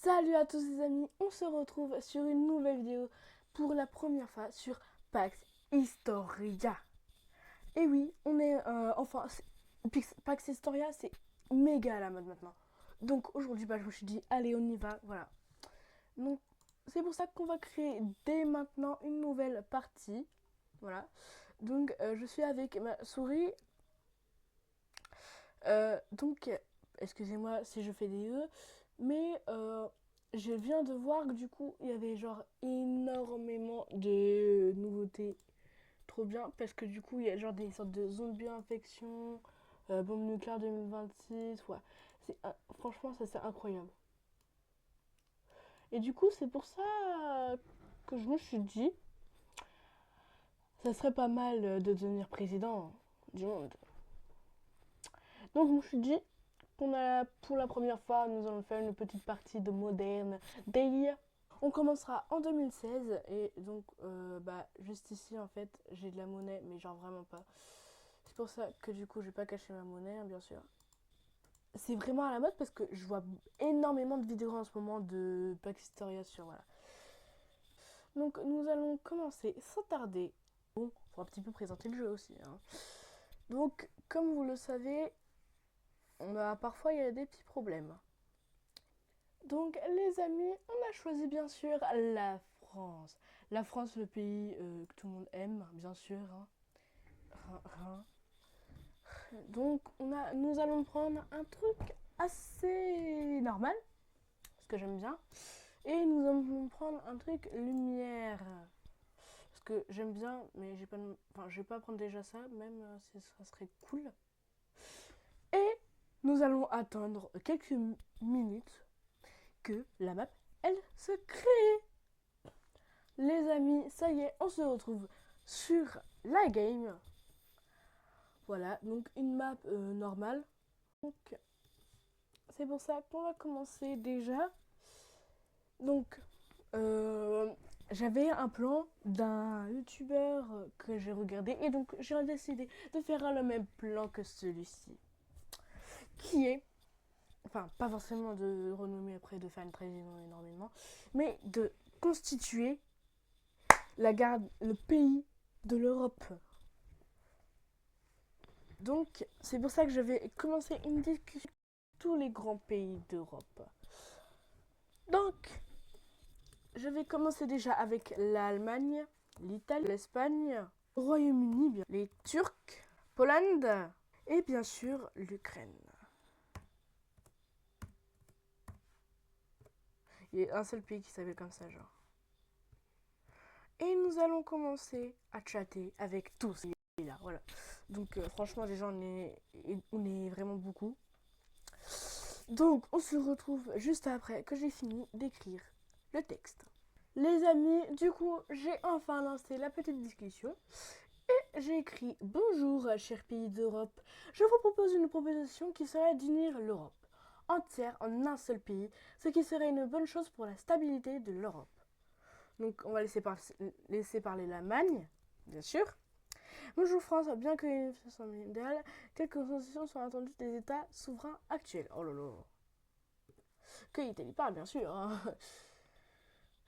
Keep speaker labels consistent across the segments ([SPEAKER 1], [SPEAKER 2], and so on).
[SPEAKER 1] Salut à tous les amis, on se retrouve sur une nouvelle vidéo pour la première fois sur Pax Historia. Et oui, on est Pax Historia, c'est méga à la mode maintenant. Donc aujourd'hui, je me suis dit, allez, on y va, voilà. Donc c'est pour ça qu'on va créer dès maintenant une nouvelle partie, voilà. Donc je suis avec ma souris. Donc excusez-moi si je fais des mais je viens de voir que du coup il y avait genre énormément de nouveautés, trop bien, parce que du coup il y a genre des sortes de zombies infection, bombe nucléaire 2026, ouais, franchement ça c'est incroyable. Et du coup c'est pour ça que je me suis dit, ça serait pas mal de devenir président du monde. Donc je me suis dit, pour la première fois, nous allons faire une petite partie de Modern Day. On commencera en 2016 et donc juste ici en fait j'ai de la monnaie mais genre vraiment pas. C'est pour ça que du coup je vais pas cacher ma monnaie, hein, bien sûr. C'est vraiment à la mode parce que je vois énormément de vidéos en ce moment de Pax Historia sur voilà. Donc nous allons commencer sans tarder. Bon, faut un petit peu présenter le jeu aussi, hein. Donc comme vous le savez, parfois il y a des petits problèmes. Donc les amis, on a choisi bien sûr la France. La France, le pays que tout le monde aime, bien sûr, hein. Donc nous allons prendre un truc assez normal, parce que j'aime bien. Et nous allons prendre un truc lumière, parce que j'aime bien, mais je vais pas prendre déjà ça, même si ça serait cool. Et nous allons attendre quelques minutes que la map, elle se crée. Les amis, ça y est, on se retrouve sur la game. Voilà, donc une map normale. Donc c'est pour ça qu'on va commencer déjà. Donc j'avais un plan d'un youtubeur que j'ai regardé et donc j'ai décidé de faire le même plan que celui-ci. Qui est, enfin pas forcément de renommer après, de faire une trahison énormément, mais de constituer le pays de l'Europe. Donc, c'est pour ça que je vais commencer une discussion sur tous les grands pays d'Europe. Donc, je vais commencer déjà avec l'Allemagne, l'Italie, l'Espagne, le Royaume-Uni, les Turcs, Pologne et bien sûr l'Ukraine. Il y a un seul pays qui s'appelle comme ça, genre. Et nous allons commencer à chatter avec tous ces pays-là, voilà. Donc, franchement, déjà, on est vraiment beaucoup. Donc, on se retrouve juste après que j'ai fini d'écrire le texte. Les amis, du coup, j'ai enfin lancé la petite discussion et j'ai écrit: bonjour, chers pays d'Europe. Je vous propose une proposition qui serait d'unir l'Europe entière en un seul pays, ce qui serait une bonne chose pour la stabilité de l'Europe. Donc, on va laisser parler l'Allemagne, bien sûr. Bonjour France, bien que l'unification mondiale, quelques concessions sont attendues des États souverains actuels. Oh là là. Que l'Italie parle, bien sûr, hein.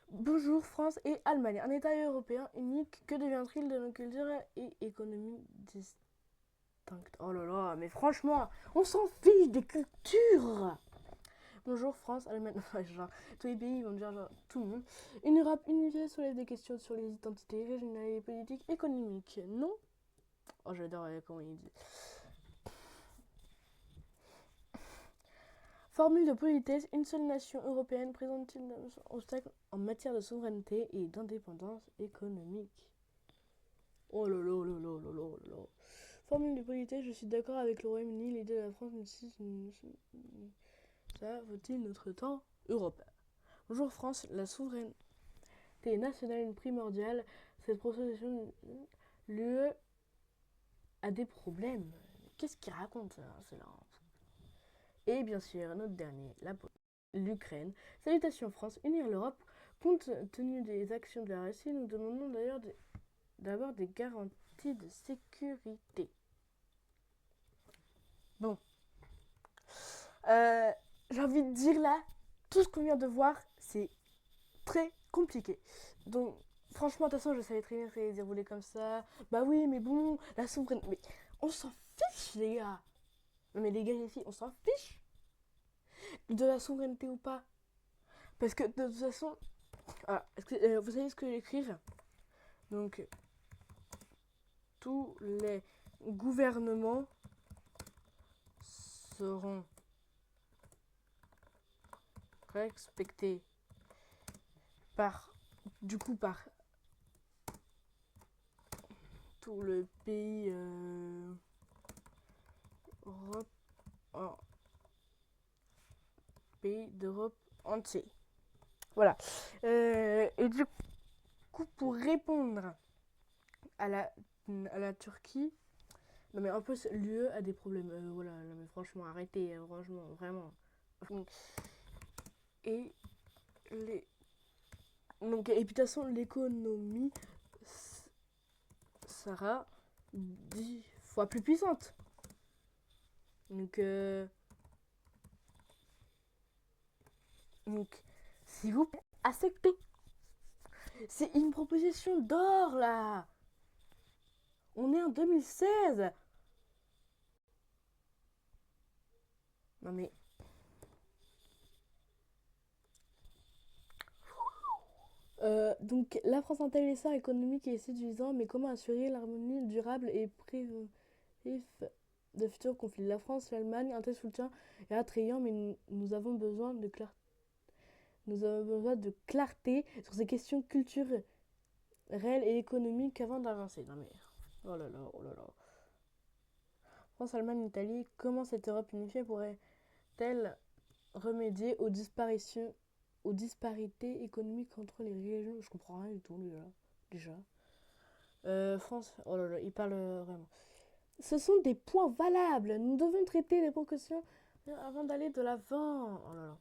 [SPEAKER 1] Bonjour France et Allemagne, un État européen unique, que deviendra-t-il de nos cultures et économies distinctes? Oh là là, mais franchement, on s'en fiche des cultures. Bonjour France, Allemagne, genre, tous les pays vont dire genre, tout le monde. Une Europe unifiée soulève des questions sur les identités régionales et politiques économiques, non? Oh, j'adore comment il dit. Formule de politesse, une seule nation européenne présente-t-il un obstacle en matière de souveraineté et d'indépendance économique? Oh là là là là là là là. Formule de politesse, je suis d'accord avec le Royaume-Uni, l'idée de la France, ça vaut-il notre temps? Europe. Bonjour France, la souveraineté nationale est primordiale. Cette procession, l'UE a des problèmes. Qu'est-ce qu'il raconte, cela? Et bien sûr, notre dernier, l'Ukraine. Salutations France, unir l'Europe. Compte tenu des actions de la Russie, nous demandons d'ailleurs d'avoir des garanties de sécurité. Bon. J'ai envie de dire là, tout ce qu'on vient de voir, c'est très compliqué. Donc, franchement, de toute façon, je savais très bien que ça allait dérouler comme ça. Bah oui, mais bon, la souveraineté. Mais on s'en fiche, les gars. Non, mais les gars et les filles, on s'en fiche de la souveraineté ou pas. Parce que de toute façon, ah, vous savez ce que j'écrire. Donc, tous les gouvernements seront respectés par, du coup, par tout le pays Europe, oh, pays d'Europe entier. Voilà. Et du coup, pour répondre à la Turquie, non mais en plus l'UE a des problèmes. Voilà, non mais franchement, arrêtez, franchement, vraiment. Et les donc et puis de toute façon l'économie sera 10 fois plus puissante. Donc donc s'il vous plaît, acceptez. C'est une proposition d'or là. On est en 2016. Non mais donc la France a un essor économique et séduisant, mais comment assurer l'harmonie durable et préventif de futurs conflits? La France, l'Allemagne, un tel soutien est attrayant, mais nous avons besoin de clarté. Nous avons besoin de clarté sur ces questions culturelles et économiques avant d'avancer. Non mais, oh là là, oh là là. France, Allemagne, Italie, comment cette Europe unifiée pourrait-elle remédier aux disparités économiques entre les régions? Je comprends rien du tout déjà. France, oh là là, il parle vraiment. Ce sont des points valables. Nous devons traiter les précautions avant d'aller de l'avant. Oh là là. De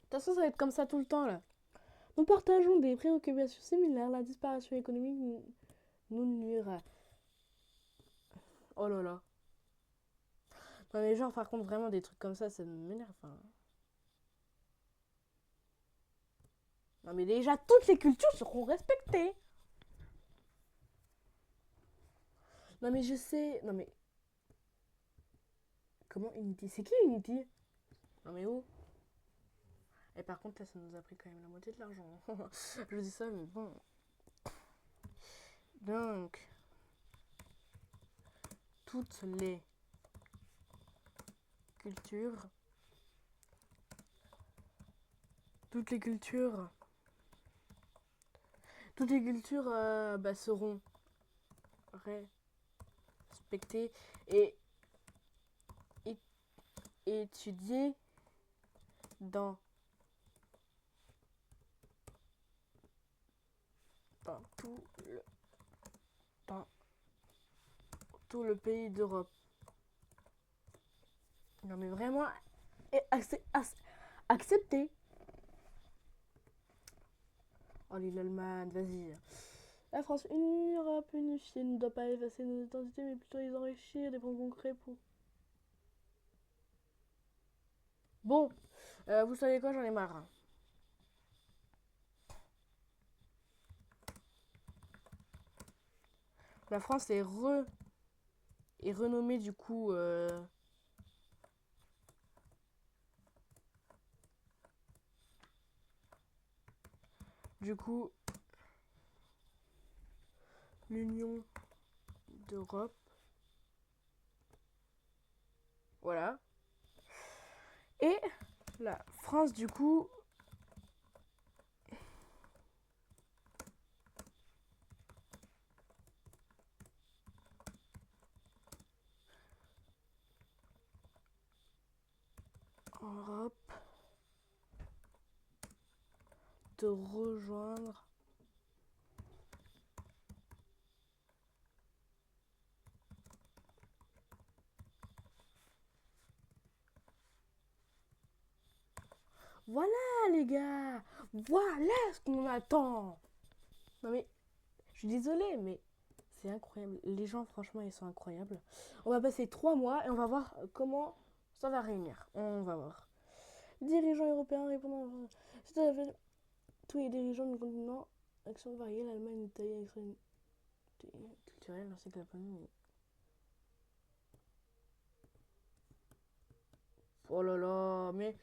[SPEAKER 1] toute façon, ça va être comme ça tout le temps là. Nous partageons des préoccupations similaires. La disparition économique nous nuira. Oh là là. Non mais genre par contre vraiment des trucs comme ça m'énerve. Enfin. Non mais déjà toutes les cultures seront respectées. Non mais je sais. Non mais comment Unity? C'est qui Unity? Non mais où? Et par contre là ça nous a pris quand même la moitié de l'argent. Je dis ça mais bon. Donc toutes les cultures toutes les cultures seront respectées et étudiées dans tout le dans tout le pays d'Europe. Non mais vraiment accepter. Oh l'Allemagne, vas-y. La France, une Europe unifiée ne doit pas effacer nos identités, mais plutôt les enrichir des points concrets pour. Bon, vous savez quoi, j'en ai marre. La France est renommée du coup. Du coup, l'Union d'Europe. Voilà. Et la France, du coup. Europe. De rejoindre. Voilà les gars. Voilà ce qu'on attend. Non mais, je suis désolée, mais c'est incroyable. Les gens, franchement, ils sont incroyables. On va passer 3 mois et on va voir comment ça va réunir. On va voir. Dirigeants européens répondant à tous les dirigeants du continent, actions variées, l'Allemagne, l'Italie, action culturelle, ainsi que la Pologne. Oh là là, mais.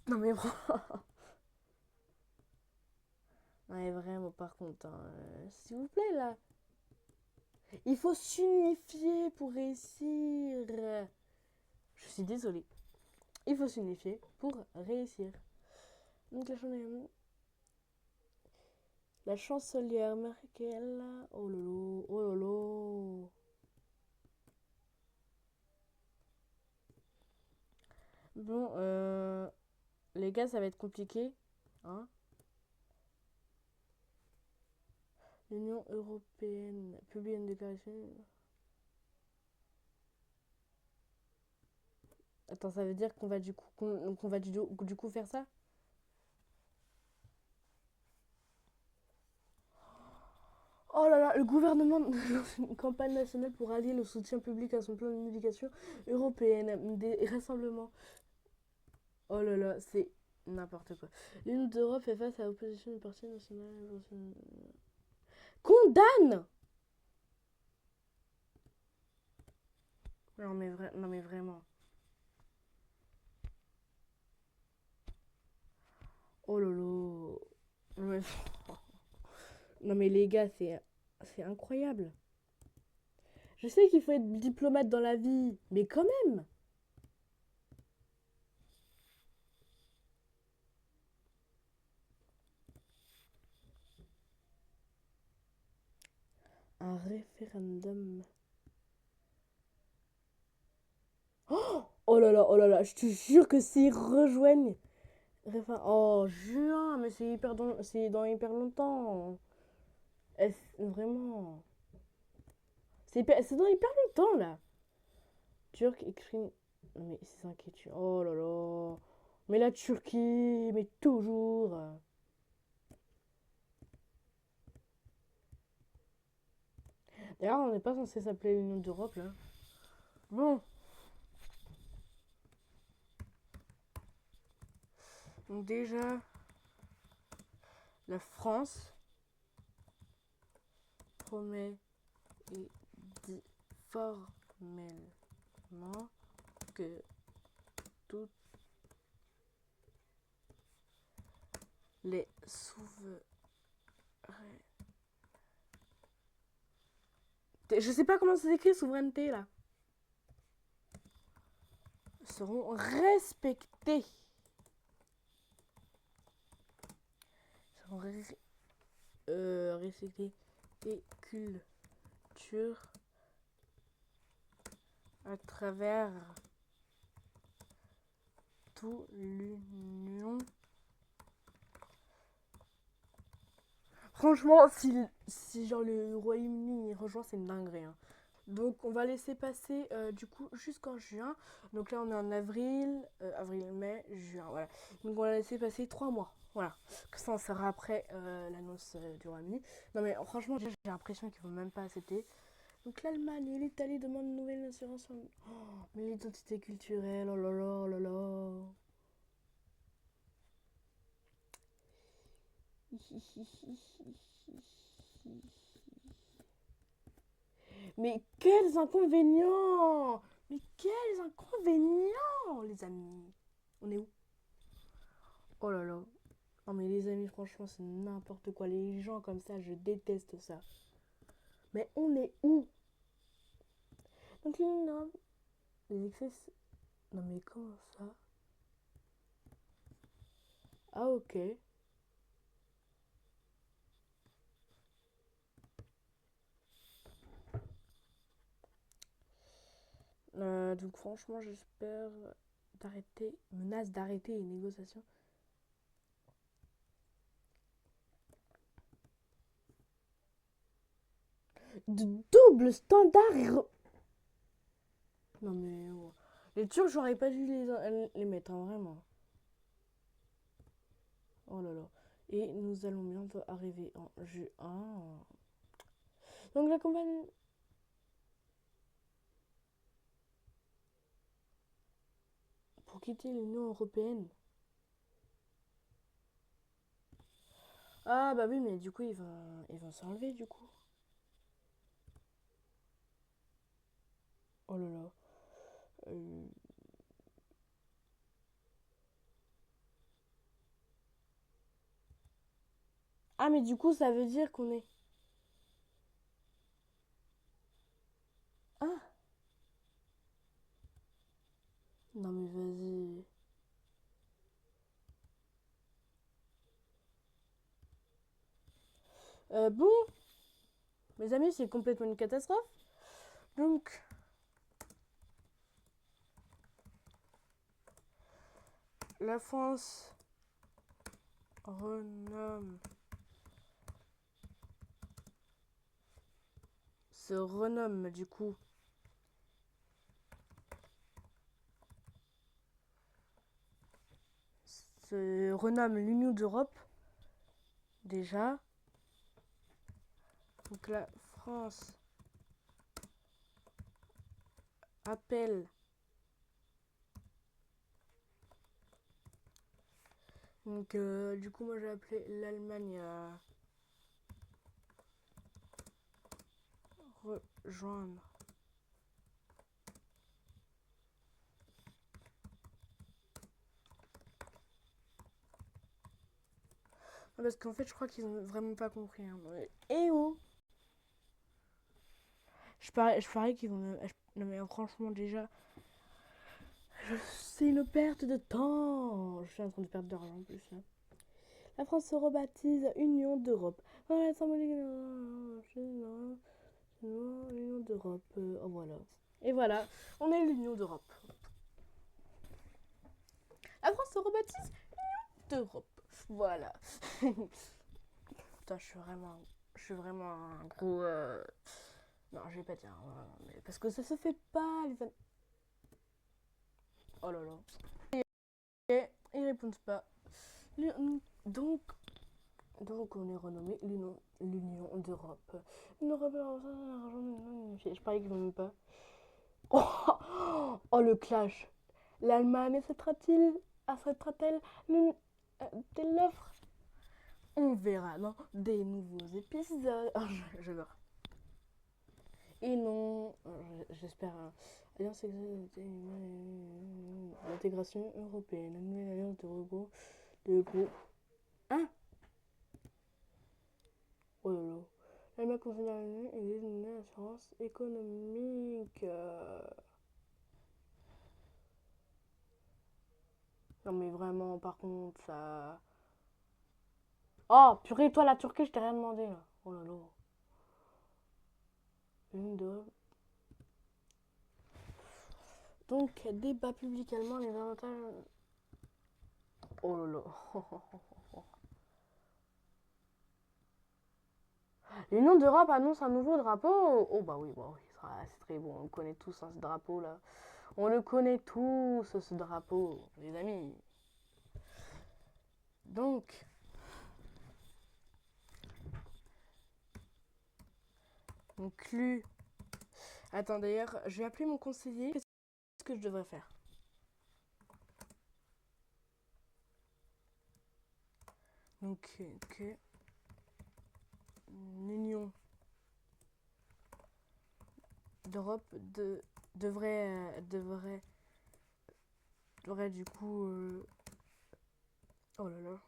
[SPEAKER 1] Non mais ouais, vraiment, par contre, hein, s'il vous plaît, là. Il faut s'unifier pour réussir. Je suis désolée. Il faut s'unifier pour réussir. Donc la chancelière Merkel. Oh lolo, oh lolo. Bon, les gars, ça va être compliqué. Hein. L'Union européenne publie une déclaration. Attends, ça veut dire qu'on va du coup, qu'on va du coup faire ça. Oh là là, le gouvernement lance une campagne nationale pour allier le soutien public à son plan de navigation européenne. Des rassemblements. Oh là là, c'est n'importe quoi. L'Union d'Europe fait face à l'opposition du Parti national. Condamne. Non mais vraiment. Oh là là. Non mais, non mais les gars, c'est incroyable. Je sais qu'il faut être diplomate dans la vie, mais quand même. Un référendum. Oh là là, je te jure que s'ils rejoignent. Oh, juin, mais c'est dans hyper longtemps. Vraiment. C'est dans hyper longtemps là. Turc exprime. Non, mais c'est inquiétude. Oh là là. Mais la Turquie, mais toujours. D'ailleurs, on n'est pas censé s'appeler l'Union d'Europe là. Bon. Donc, déjà, la France promet et dit formellement que toutes les souverains. Je sais pas comment ça s'écrit souveraineté là. Seront respectés. Seront respectés et culture à travers toute l'Union. Franchement, si genre le Royaume-Uni rejoint, c'est une dinguerie. Hein. Donc on va laisser passer du coup jusqu'en juin. Donc là on est en avril, avril, mai, juin, voilà. Donc on va laisser passer 3 mois. Voilà. Que ça on sera après l'annonce du Royaume-Uni. Non mais franchement j'ai l'impression qu'ils vont même pas accepter. Donc l'Allemagne et l'Italie demandent une nouvelle assurance. Oh, mais l'identité culturelle, oh là là, oh là là. Mais quels inconvénients! Mais quels inconvénients, les amis! On est où? Oh là là. Non mais les amis, franchement, c'est n'importe quoi. Les gens comme ça, je déteste ça. Mais on est où? Donc non, les excès... Non mais comment ça? Ah ok. Donc franchement, j'espère d'arrêter, menace d'arrêter les négociations. De double standard Non mais... Oh. Les Turcs, j'aurais pas dû les mettre, hein, vraiment. Oh là là. Et nous allons bientôt arriver en juin. Donc la campagne... Pour quitter l'Union Européenne. Ah bah oui, mais du coup, il va s'enlever du coup. Oh là là. Euh, Ah, mais du coup, ça veut dire qu'on est... Ah, non mais vas-y. Bon, mes amis, c'est complètement une catastrophe. Donc, la France renomme... se renomme du coup... se renomme l'Union d'Europe, déjà. Donc la France appelle... Donc, du coup, moi, j'ai appelé l'Allemagne à rejoindre. Ah, parce qu'en fait, je crois qu'ils ont vraiment pas compris. Hein. Eh oh, je parie qu'ils vont... Non mais franchement, déjà, c'est une perte de temps. Je suis en train de perdre de l'argent en plus. Là. La France se rebaptise Union d'Europe. Voilà, la symbolique... L'Union d'Europe. Oh, voilà. Et voilà, on est l'Union d'Europe. La France se rebaptise d'Europe. Voilà. Putain, je suis vraiment un gros. Non, je vais pas dire. Mais parce que ça se fait pas, les amis. Oh là là. Et ils répondent pas. Donc, donc on est renommé l'Union d'Europe. Une Europe, je parie qu'ils vont même pas. Oh, oh le clash. L'Allemagne acceptera-t-elle l'offre? On verra dans des nouveaux épisodes. Oh, j'adore. Et non, j'espère. Alliance l'intégration européenne, la nouvelle alliance de gros. Hein? Oh là là. L'Allemagne considère l'Union et une assurance économique. Non mais vraiment, par contre, ça. Oh, purée, toi la Turquie, je t'ai rien demandé là. Oh là là. Une de Donc, débat publiquement les avantages. Oh là là. L'Union d'Europe annonce un nouveau drapeau. Oh bah oui, c'est très bon. On le connaît tous, hein, ce drapeau là. On le connaît tous, ce drapeau, les amis. Donc, lu. Attends, d'ailleurs, je vais appeler mon conseiller. Qu'est-ce que je devrais faire? Donc, que l'Union d'Europe devrait du coup. Oh là là.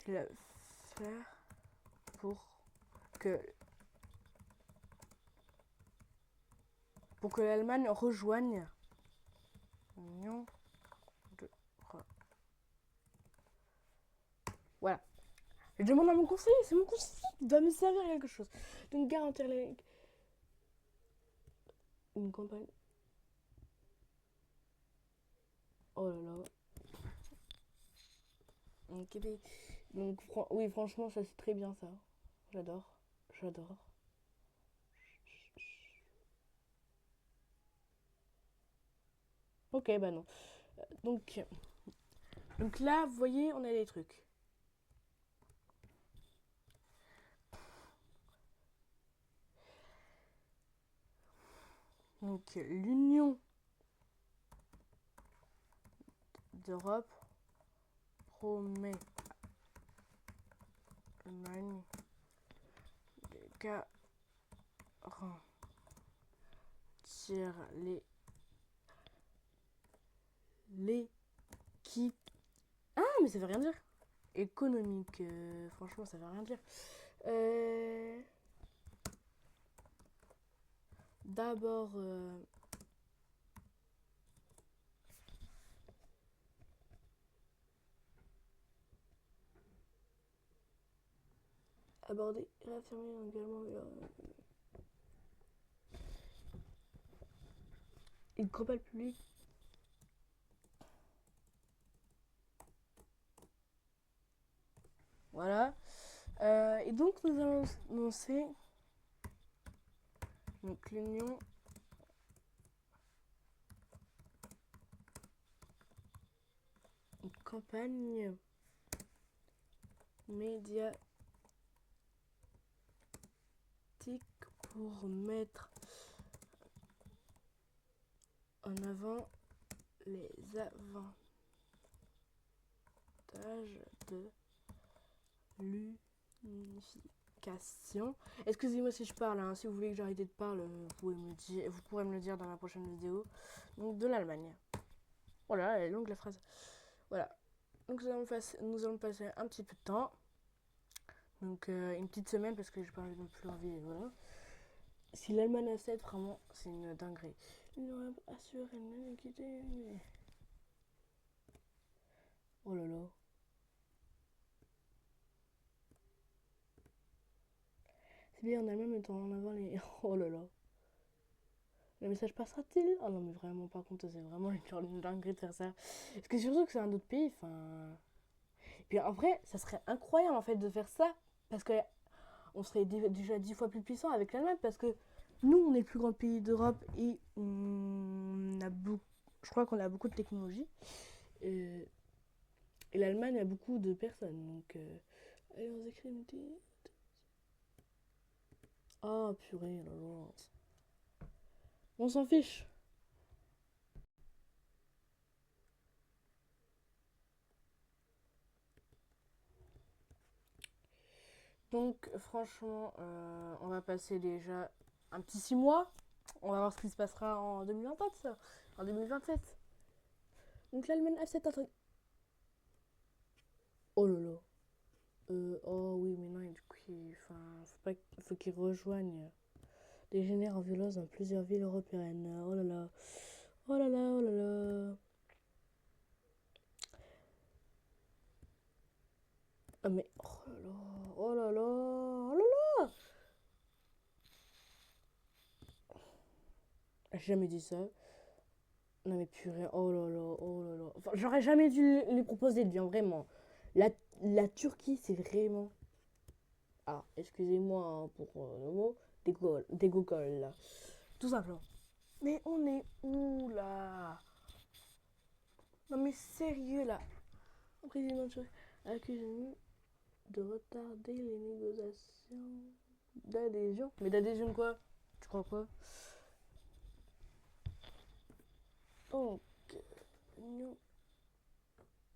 [SPEAKER 1] La faire pour que l'Allemagne rejoigne l'Union de... Voilà. Je demande à mon conseiller, c'est mon conseiller qui doit me servir à quelque chose. Donc garantir une campagne. Oh là là. Donc oui, franchement, ça c'est très bien ça. J'adore. J'adore. Ok, bah non. Donc, donc là, vous voyez, on a des trucs. Donc l'Union d'Europe promet l'Allemagne garantir l'équipe. Ah, mais ça veut rien dire. Économique, franchement, ça veut rien dire. D'abord, aborder, réaffirmer également une campagne publique. Voilà. Et donc, nous allons lancer donc l'union une campagne médiatique pour mettre en avant les avantages de l'unification. Excusez-moi si je parle, hein. Si vous voulez que j'arrête de parler, vous pourrez me le dire dans la prochaine vidéo. Donc de l'Allemagne. Voilà, elle est longue la phrase. Voilà. Donc nous allons passer un petit peu de temps. Donc une petite semaine parce que j'ai pas plus envie. Voilà. Si l'Allemagne accepte, vraiment, c'est une dinguerie. Il aurait assuré une équité. Oh là là. C'est bien en Allemagne, mettant en avant les. Oh là là. Le message passera-t-il? Oh non, mais vraiment, par contre, c'est vraiment une dinguerie de faire ça. Parce que surtout que c'est un autre pays, enfin. Et puis après, ça serait incroyable en fait de faire ça. Parce que on serait déjà 10 fois plus puissant avec l'Allemagne. Parce que nous, on est le plus grand pays d'Europe et on a beaucoup. Je crois qu'on a beaucoup de technologie. Et l'Allemagne a beaucoup de personnes. Donc. Allez, on écrit une petite. Ah, purée, là là. On s'en fiche. Donc, franchement, on va passer déjà un petit 6 mois. On va voir ce qui se passera en 2027, ça. En 2027. Donc, l'Allemagne F7 truc. Oh là là. Oh oui, mais non, du coup, faut qu'il rejoigne. Dégénère en violence dans plusieurs villes européennes. Oh là là. Oh là là, oh là là. Ah mais, oh là là. Oh là là. Oh là là. J'ai jamais dit ça. Non mais purée, oh là là, oh là là. Enfin, j'aurais jamais dû lui proposer de bien, vraiment. La, la Turquie, c'est vraiment... Ah, excusez-moi hein, pour le mot, des gogoles, là. Tout simplement. Mais on est où, là? Non mais sérieux, là. Le président turc accuse de retarder les négociations d'adhésion. Mais d'adhésion quoi? Tu crois quoi? Donc, nous,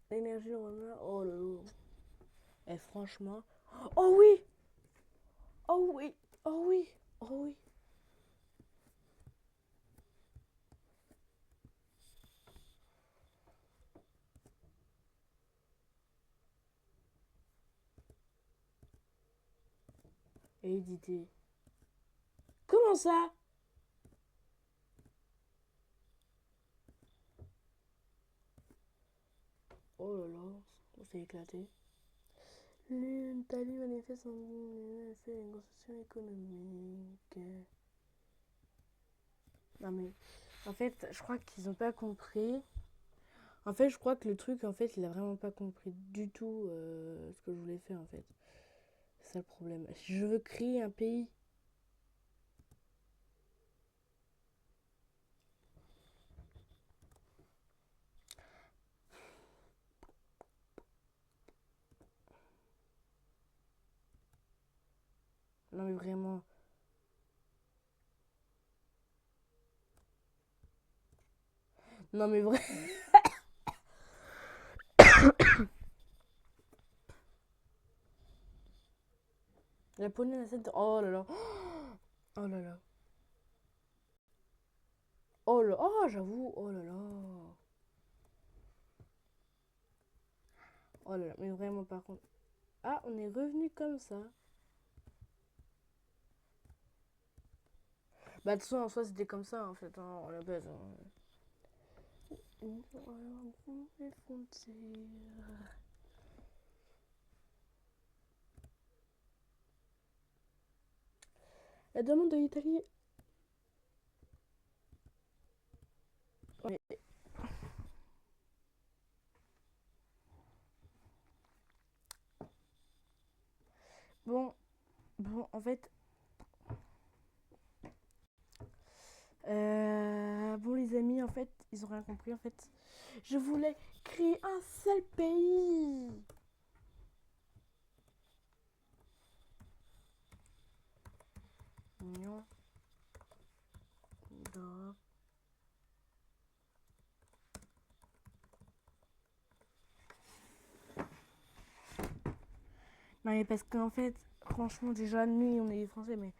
[SPEAKER 1] l'énergie renouvelable, oh là là. Et franchement... Oh oui! Oh oui! Oh oui! Oh oui! Et édité. Comment ça? Oh là là, on s'est éclaté. L'Italie manifeste en fait une construction économique. Non mais, en fait, je crois qu'ils n'ont pas compris. En fait, je crois que le truc, en fait, il a vraiment pas compris du tout ce que je voulais faire, en fait. C'est ça le problème. Si je veux créer un pays... Non mais vraiment... Non mais vraiment... japonais, la scène. Oh là là. Oh là là. Oh là. Oh, j'avoue. Oh là là. Oh là là. Mais vraiment, par contre. Ah, on est revenu comme ça. Bah, de toute façon, en soi, c'était comme ça, en fait, hein, à la base. La demande de l'Italie. Ouais. Bon, bon, en fait, bon les amis, en fait, ils ont rien compris, en fait. Je voulais créer un seul pays. Union d'Europe. Non mais parce qu'en fait, franchement, déjà, nous, on est des Français, mais...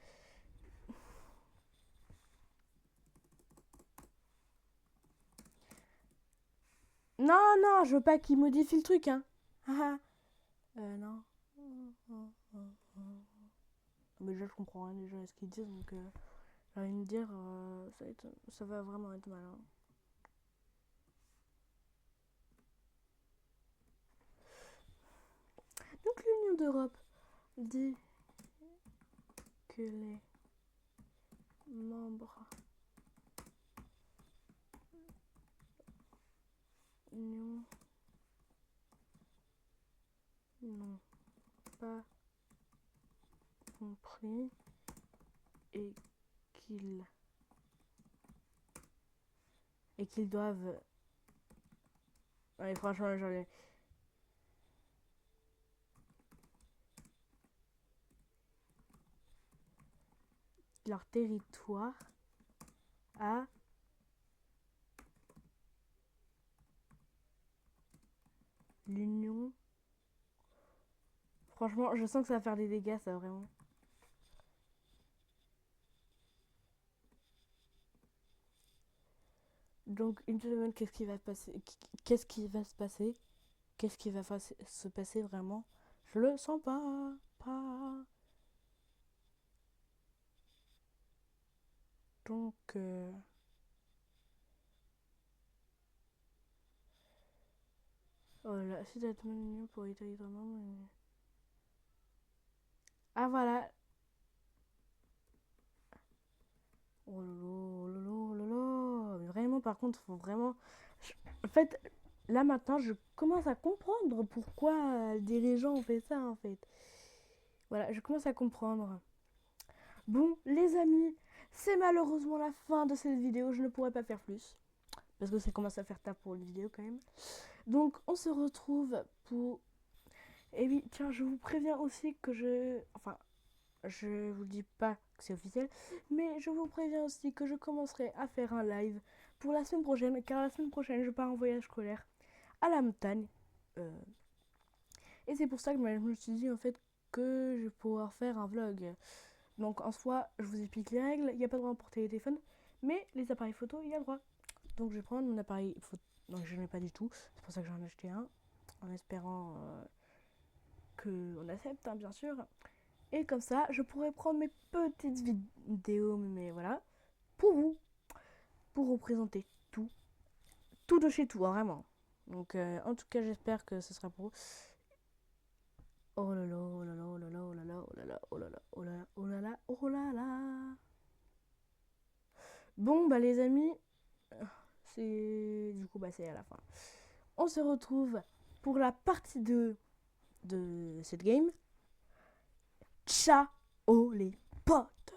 [SPEAKER 1] Non, non, je veux pas qu'ils modifient le truc, hein. Ah, ah. Non. Mais déjà, je comprends rien déjà à ce qu'ils disent, donc... j'ai envie de dire, ça va vraiment être mal, hein. Donc l'Union d'Europe dit que les membres n'ont pas compris et qu'ils doivent... Ouais, franchement, j'en ai... leur territoire à l'Union. Franchement, je sens que ça va faire des dégâts, ça, vraiment. Donc, une seconde, qu'est-ce qui va se passer? Qu'est-ce qui va se passer? Qu'est-ce qui va se passer vraiment? Je le sens pas. Pas. Donc, oh là là, si d'être menu pour Italie vraiment. Ah voilà. Oh là là, oh là là, là. Mais vraiment, par contre, faut vraiment. En fait, là maintenant, je commence à comprendre pourquoi les dirigeants ont fait ça, en fait. Voilà, je commence à comprendre. Bon, les amis, c'est malheureusement la fin de cette vidéo. Je ne pourrais pas faire plus. Parce que ça commence à faire tard pour une vidéo quand même. Donc, on se retrouve pour... Et oui, tiens, je vous préviens aussi que je... Enfin, je vous dis pas que c'est officiel, mais je vous préviens aussi que je commencerai à faire un live pour la semaine prochaine, car la semaine prochaine, je pars en voyage scolaire à la montagne. Et c'est pour ça que je me suis dit en fait que je vais pouvoir faire un vlog. Donc en soi, je vous explique les règles, il n'y a pas le droit d'emporter les téléphones, mais les appareils photo, il y a le droit. Donc je vais prendre mon appareil photo, donc je n'en ai pas du tout, c'est pour ça que j'en ai acheté un, en espérant qu'on accepte, hein, bien sûr. Et comme ça, je pourrais prendre mes petites vidéos, mais voilà, pour vous, pour vous présenter tout, tout de chez tout, hein, vraiment. Donc en tout cas, j'espère que ce sera pour vous. Oh là là, oh là là, oh là là, oh là là, oh là là, oh là là, oh là là, oh là là, oh là là. Bon, bah les amis, c'est... Du coup, bah c'est à la fin. On se retrouve pour la partie 2 de cette game. Ciao les potes!